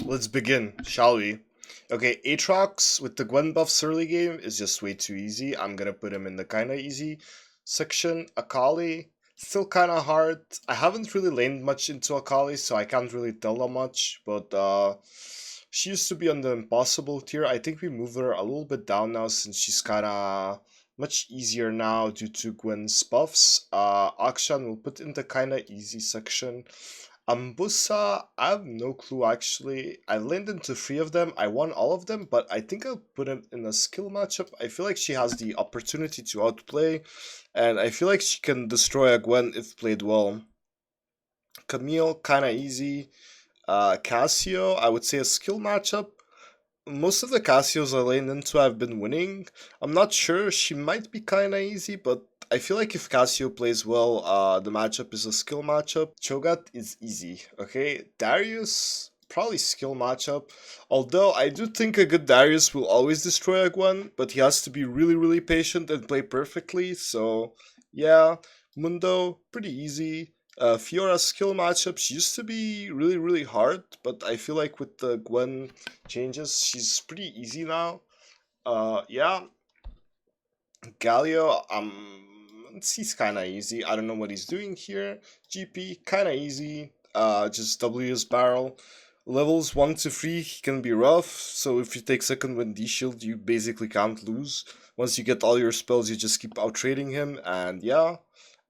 Let's begin, shall we? Okay, Aatrox with the Gwen buffs early game is just way too easy. I'm gonna put him in the kinda easy section. Akali, still kinda hard. I haven't really laned much into Akali, so I can't really tell that much, but she used to be on the impossible tier. I think we moved her a little bit down now since she's kinda much easier now due to Gwen's buffs. Akshan will put in the kinda easy section. Ambusa, I have no clue actually. I landed into three of them. I won all of them, but I think I'll put him in a skill matchup. I feel like she has the opportunity to outplay, and I feel like she can destroy a Gwen if played well. Camille, kinda easy. Cassio, I would say a skill matchup. Most of the Cassios I lane into have been winning. I'm not sure, she might be kinda easy, but I feel like if Cassio plays well, the matchup is a skill matchup. Cho'Gath is easy, okay? Darius, probably skill matchup. Although I do think a good Darius will always destroy a Gwen, but he has to be really patient and play perfectly, so yeah. Mundo, pretty easy. Fiora's skill matchups used to be really hard, but I feel like with the Gwen changes, she's pretty easy now. Yeah, Galio, he's kinda easy. I don't know what he's doing here. GP, kinda easy. Just W his barrel. Levels 1 to 3, he can be rough, so if you take second with D-Shield, you basically can't lose. Once you get all your spells, you just keep out-trading him, and yeah.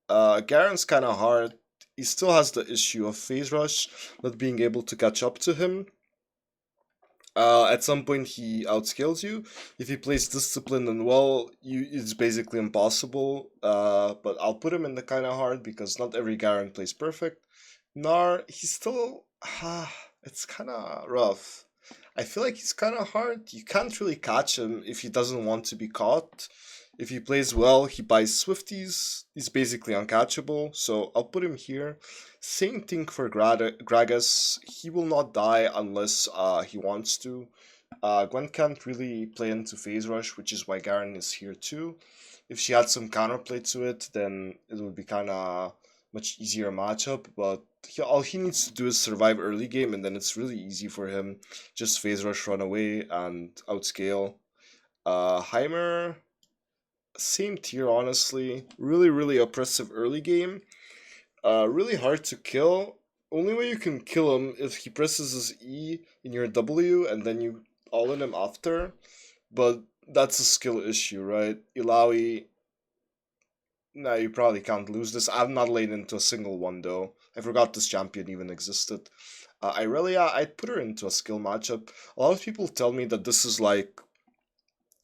Garen's kinda hard. He still has the issue of phase rush, not being able to catch up to him. At some point he outscales you. If he plays disciplined and well, it's basically impossible. But I'll put him in the kind of hard because not every Garen plays perfect. Nar, he's still it's kind of rough. I feel like he's kind of hard. You can't really catch him if he doesn't want to be caught. If he plays well, he buys Swifties. He's basically uncatchable, so I'll put him here. Same thing for Gragas. He will not die unless he wants to. Gwen can't really play into phase rush, which is why Garen is here too. If she had some counterplay to it, then it would be kind of much easier matchup. But all he needs to do is survive early game, and then it's really easy for him. Just phase rush, run away, and outscale. Heimer, same tier honestly. Really oppressive early game. Really hard to kill. Only way you can kill him if he presses his E in your W and then you all in him after. But that's a skill issue, right? Ilaoi, nah, you probably can't lose this. I've not laid into a single one though. I forgot this champion even existed. Irelia, I'd put her into a skill matchup. A lot of people tell me that this is like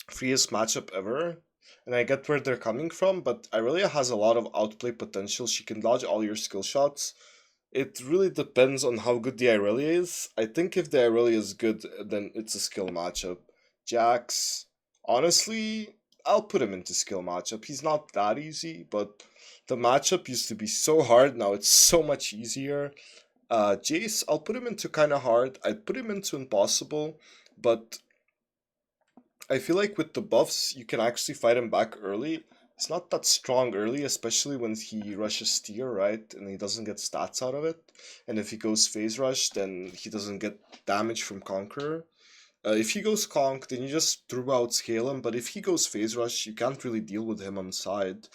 freest matchup ever, and I get where they're coming from, but Irelia has a lot of outplay potential. She can dodge all your skill shots. It really depends on how good the Irelia is. I think if the Irelia is good, then it's a skill matchup. Jax, honestly, I'll put him into skill matchup. He's not that easy, but the matchup used to be so hard. Now it's so much easier. Jace, I'll put him into kind of hard. I'd put him into impossible, but I feel like with the buffs, you can actually fight him back early. It's not that strong early, especially when he rushes tier, right? And he doesn't get stats out of it. And if he goes phase rush, then he doesn't get damage from Conqueror. If he goes Conk, then you just throughout scale him. But if he goes phase rush, you can't really deal with him on side.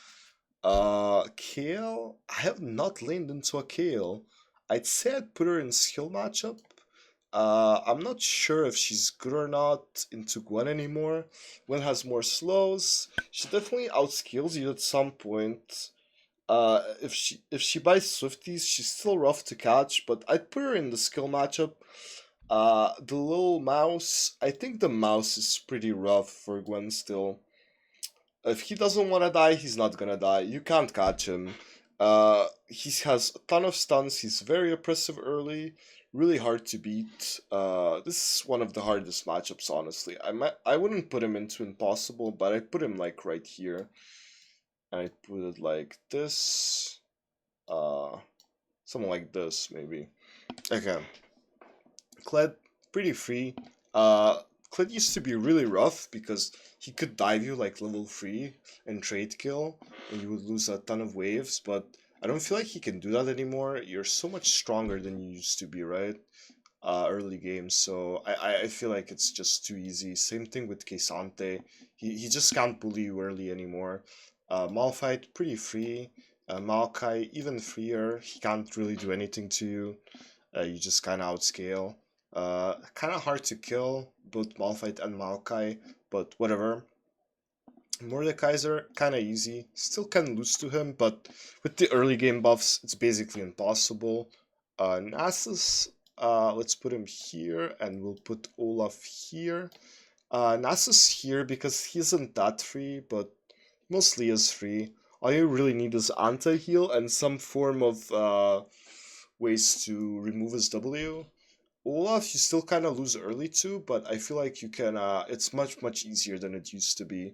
Kale? I have not laned into a Kale. I'd say I'd put her in skill matchup. I'm not sure if she's good or not into Gwen anymore. Gwen has more slows. She definitely outskills you at some point. If she buys Swifties, she's still rough to catch, but I'd put her in the skill matchup. The little mouse, I think the mouse is pretty rough for Gwen still. If he doesn't want to die, he's not gonna die. You can't catch him. He has a ton of stuns. He's very oppressive early, really hard to beat. This is one of the hardest matchups, honestly. I wouldn't put him into impossible, but I put him like right here. I put it like this. Something like this maybe. Okay. Kled, pretty free. Kled used to be really rough because he could dive you like level 3 and trade kill, and you would lose a ton of waves, but I don't feel like he can do that anymore. You're so much stronger than you used to be, right? early game, so I feel like it's just too easy. Same thing with Kesante. He just can't bully you early anymore. Malphite, pretty free. Maokai, even freer. He can't really do anything to you. You just kind of outscale. Kind of hard to kill, both Malphite and Maokai, but whatever. Mordekaiser, kind of easy. Still can lose to him, but with the early game buffs, it's basically impossible. Nasus, let's put him here, and we'll put Olaf here. Nasus here because he isn't that free, but mostly is free. All you really need is anti-heal and some form of ways to remove his W. Olaf, you still kind of lose early too, but I feel like you can, it's much easier than it used to be.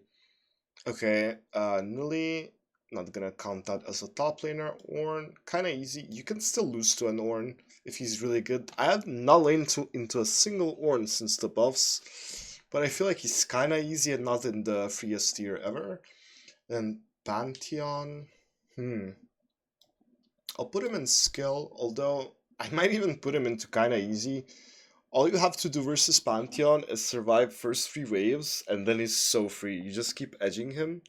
Okay, Nilly, not gonna count that as a top laner. Ornn, kinda easy. You can still lose to an Ornn if he's really good. I have not laid into a single Ornn since the buffs, but I feel like he's kinda easy and not in the freest tier ever. Then Pantheon, I'll put him in skill, although I might even put him into kinda easy. All you have to do versus Pantheon is survive first 3 waves, and then he's so free. You just keep edging him.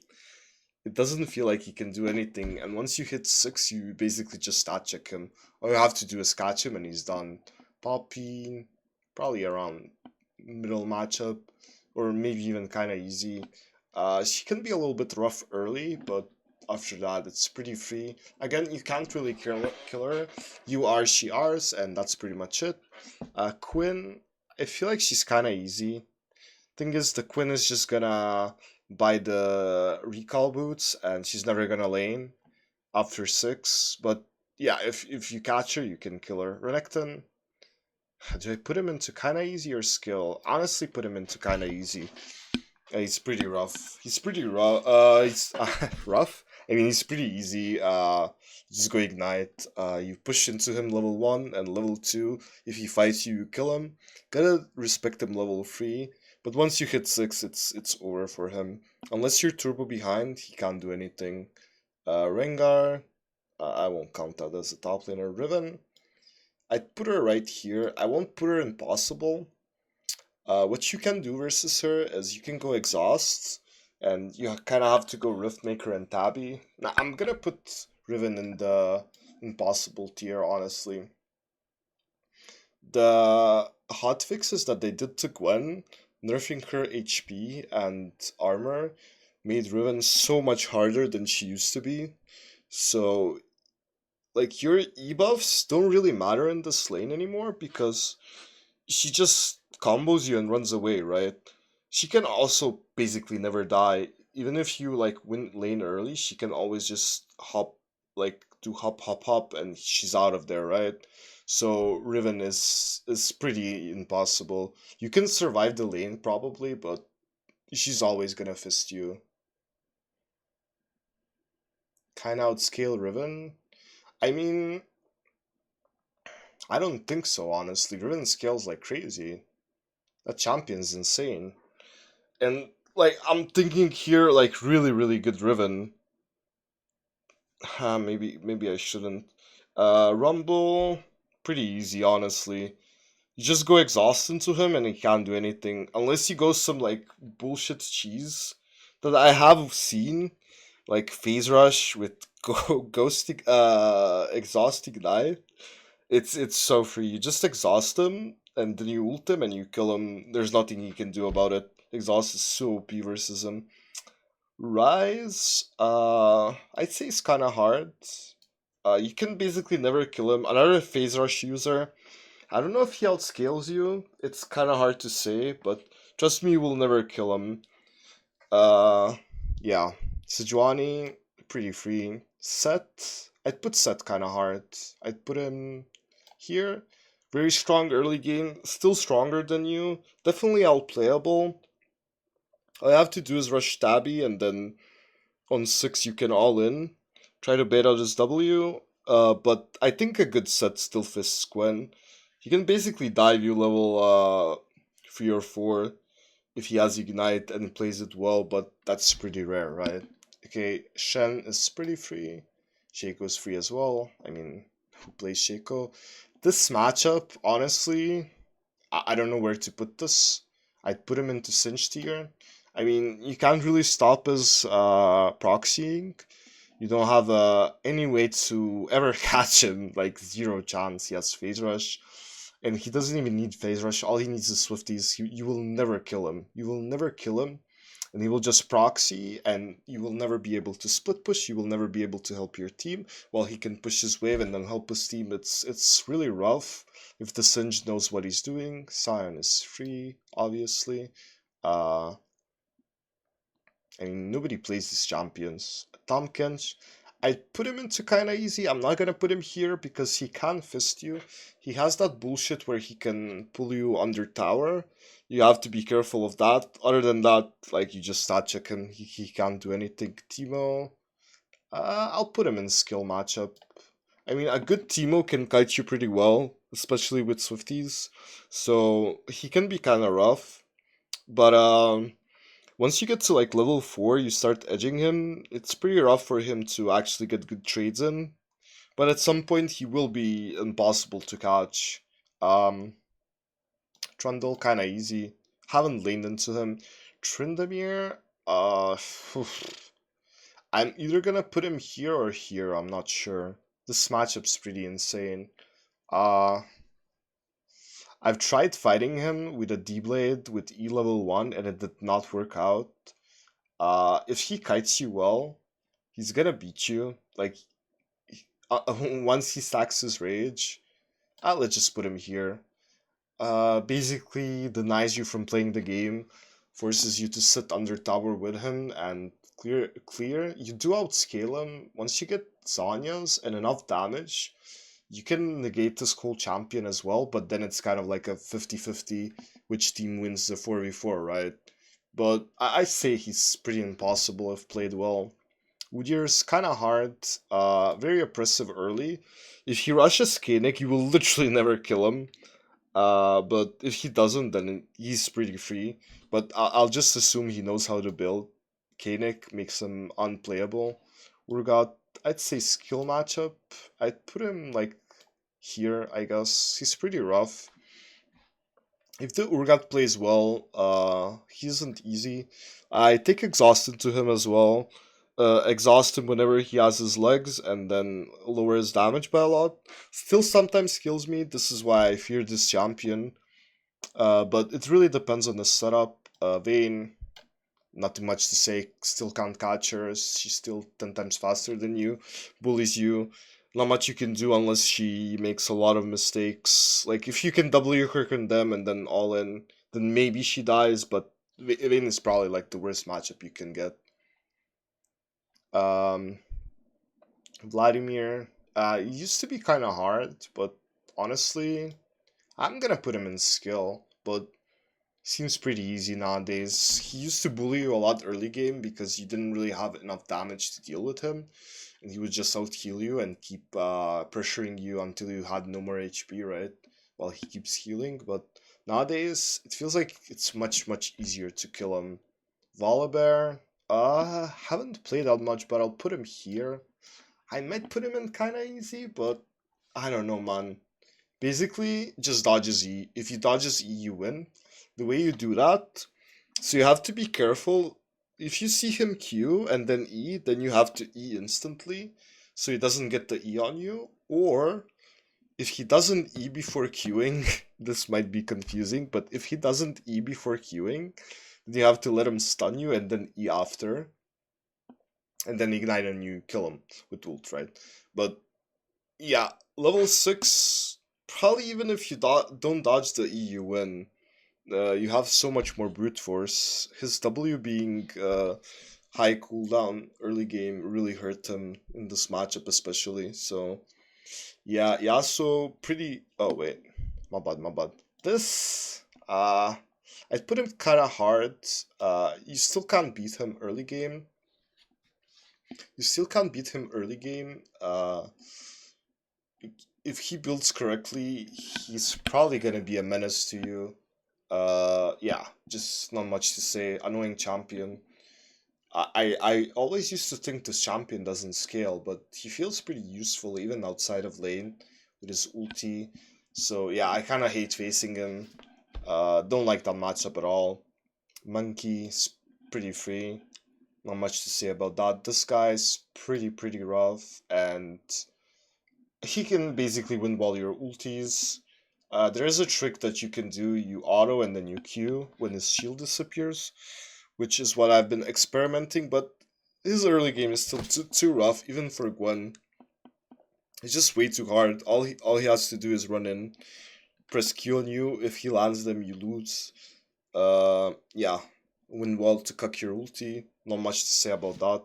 It doesn't feel like he can do anything, and once you hit 6, you basically just stat check him. All you have to do is catch him, and he's done. Poppy, probably around middle matchup, or maybe even kind of easy. She can be a little bit rough early, but after that, it's pretty free. Again, you can't really kill her. You are, she Rs, and that's pretty much it. Quinn, I feel like she's kind of easy. Thing is, the Quinn is just gonna buy the recall boots, and she's never gonna lane after 6. But yeah, if you catch her, you can kill her. Renekton, do I put him into kind of easy or skill? Honestly, put him into kind of easy. He's pretty rough. He's pretty rough. He's rough. I mean, he's pretty easy. Just go ignite. You push into him level 1 and level 2. If he fights you, you kill him. Gotta respect him level 3. But once you hit 6, it's over for him. Unless you're turbo behind, he can't do anything. Rengar, I won't count that as a top laner. Riven, I'd put her right here. I won't put her impossible. What you can do versus her is you can go exhaust, and you kind of have to go Riftmaker and Tabby. Now, I'm gonna put Riven in the impossible tier, honestly. The hotfixes that they did to Gwen, nerfing her HP and armor, made Riven so much harder than she used to be. So, like, your ebuffs don't really matter in this lane anymore because she just combos you and runs away, right? She can also basically never die. Even if you like win lane early, she can always just hop, like do hop, and she's out of there, right? So Riven is pretty impossible. You can survive the lane probably, but she's always gonna fist you. Kind of outscale Riven. I mean, I don't think so, honestly. Riven scales like crazy. That champion's insane. And like I'm thinking here, like really good Riven. Maybe I shouldn't. Rumble, pretty easy, honestly. You just go exhaust into him and he can't do anything unless you go some like bullshit cheese that I have seen, like phase rush with ghost exhaust ignite. It's so free. You just exhaust him and then you ult him and you kill him. There's nothing you can do about it. Exhaust is so OP versus him. Rise, I'd say it's kind of hard. You can basically never kill him. Another phase rush user. I don't know if he outscales you. It's kind of hard to say, but trust me, you will never kill him. Uh, yeah. Sejuani, pretty free. Set, I'd put Set kind of hard. I'd put him here. Very strong early game, still stronger than you. Definitely outplayable. All you have to do is rush Stabby, and then on 6 you can all in. Try to bait out his W. But I think a good set still fists Gwen. He can basically dive you level 3 or 4 if he has Ignite and he plays it well, but that's pretty rare, right? Okay, Shen is pretty free. Shaco's free as well. I mean, who plays Shaco? This matchup, honestly, I don't know where to put this. I'd put him into Cinch tier. I mean, you can't really stop his proxying. You don't have any way to ever catch him, like zero chance. He has phase rush, and he doesn't even need phase rush. All he needs is swifties. You will never kill him. You will never kill him, and he will just proxy, and you will never be able to split push. You will never be able to help your team while he can push his wave and then help his team. It's really rough if the Singe knows what he's doing. Sion is free, obviously. Uh, I mean, nobody plays these champions. Tom Kench, I put him into kinda easy. I'm not gonna put him here because he can fist you. He has that bullshit where he can pull you under tower. You have to be careful of that. Other than that, like, you just stat check him. He can't do anything. Timo, I'll put him in skill matchup. I mean, a good Timo can kite you pretty well, especially with Swifties. So he can be kinda rough. But once you get to like level 4, you start edging him. It's pretty rough for him to actually get good trades in. But at some point, he will be impossible to catch. Um, Trundle, kind of easy. Haven't laned into him. Tryndamere, I'm either gonna put him here or here. I'm not sure. This matchup's pretty insane. Uh, I've tried fighting him with a D-Blade with E level 1 and it did not work out. If he kites you well, he's gonna beat you. Like, once he stacks his rage, let's just put him here. Basically denies you from playing the game, forces you to sit under tower with him and clear. You do outscale him. Once you get Zanya's and enough damage, you can negate this whole champion as well, but then it's kind of like a 50-50 which team wins the 4v4, right? But I say he's pretty impossible if played well. Udyr's kind of hard, very oppressive early. If he rushes Koenig, you will literally never kill him. But if he doesn't, then he's pretty free. But I'll just assume he knows how to build. Koenig makes him unplayable. Urgot, I'd say skill matchup. I'd put him like here, I guess. He's pretty rough. If the Urgot plays well, he isn't easy. I take Exhaust into him as well. Exhaust him whenever he has his legs and then lower his damage by a lot. Still sometimes kills me. This is why I fear this champion. But it really depends on the setup. Vayne, not too much to say. Still can't catch her. She's still 10 times faster than you. Bullies you. Not much you can do unless she makes a lot of mistakes. Like, if you can W her condemn and then all in, then maybe she dies, but Vayne is probably like the worst matchup you can get. Um, Vladimir, used to be kind of hard, but honestly, I'm gonna put him in skill, but seems pretty easy nowadays. He used to bully you a lot early game because you didn't really have enough damage to deal with him, and he would just out heal you and keep pressuring you until you had no more HP, right? While he keeps healing, but nowadays it feels like it's much easier to kill him. Volibear, haven't played that much, but I'll put him here. I might put him in kinda easy, but I don't know, man. Basically, just dodges E. If you dodges E, you win. The way you do that, so you have to be careful. If you see him Q and then E, then you have to E instantly, so he doesn't get the E on you. Or, if he doesn't E before queuing, this might be confusing, but if he doesn't E before queuing, then you have to let him stun you and then E after. And then ignite and you kill him with ult, right? But yeah, level 6, probably even if you don't dodge the E, you win. You have so much more brute force. His W being high cooldown early game really hurt him in this matchup, especially. So yeah, Yasuo pretty. Oh wait, my bad. This I'd put him kind of hard. You still can't beat him early game. You still can't beat him early game. If he builds correctly, he's probably gonna be a menace to you. Yeah, just not much to say. Annoying champion. I always used to think this champion doesn't scale, but he feels pretty useful even outside of lane with his ulti. So yeah, I kind of hate facing him. Don't like that matchup at all. Monkey's pretty free. Not much to say about that. This guy's pretty rough, and he can basically win while your ulties. There is a trick that you can do. You auto and then you Q when his shield disappears, which is what I've been experimenting. But his early game is still too rough, even for Gwen. It's just way too hard. All he has to do is run in, press Q on you. If he lands them, you lose. Yeah, win well to cuck your ulti. Not much to say about that.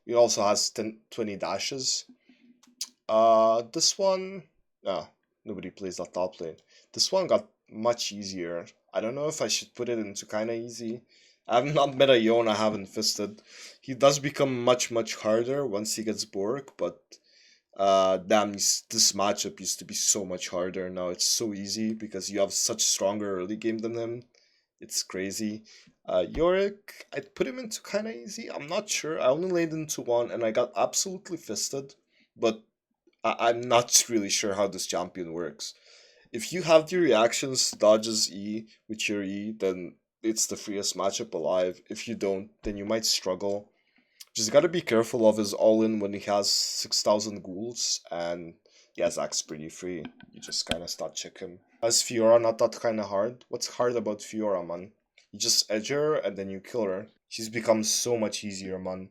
He also has 20 dashes. This one, no, nobody plays that top lane. This one got much easier. I don't know if I should put it into kinda easy. I've not met a Yon I haven't fisted. He does become much harder once he gets Bork, but damn, this matchup used to be so much harder. Now it's so easy because you have such stronger early game than him. It's crazy. Yorick, I'd put him into kinda easy. I'm not sure. I only laid into one and I got absolutely fisted. But I'm not really sure how this champion works. If you have the reactions dodges E with your E, then it's the freest matchup alive. If you don't, then you might struggle. Just gotta be careful of his all-in when he has 6,000 ghouls, and yeah, Zack's pretty free. You just kinda start check him. As Fiora not that kinda hard? What's hard about Fiora, man? You just edge her and then you kill her. She's become so much easier, man.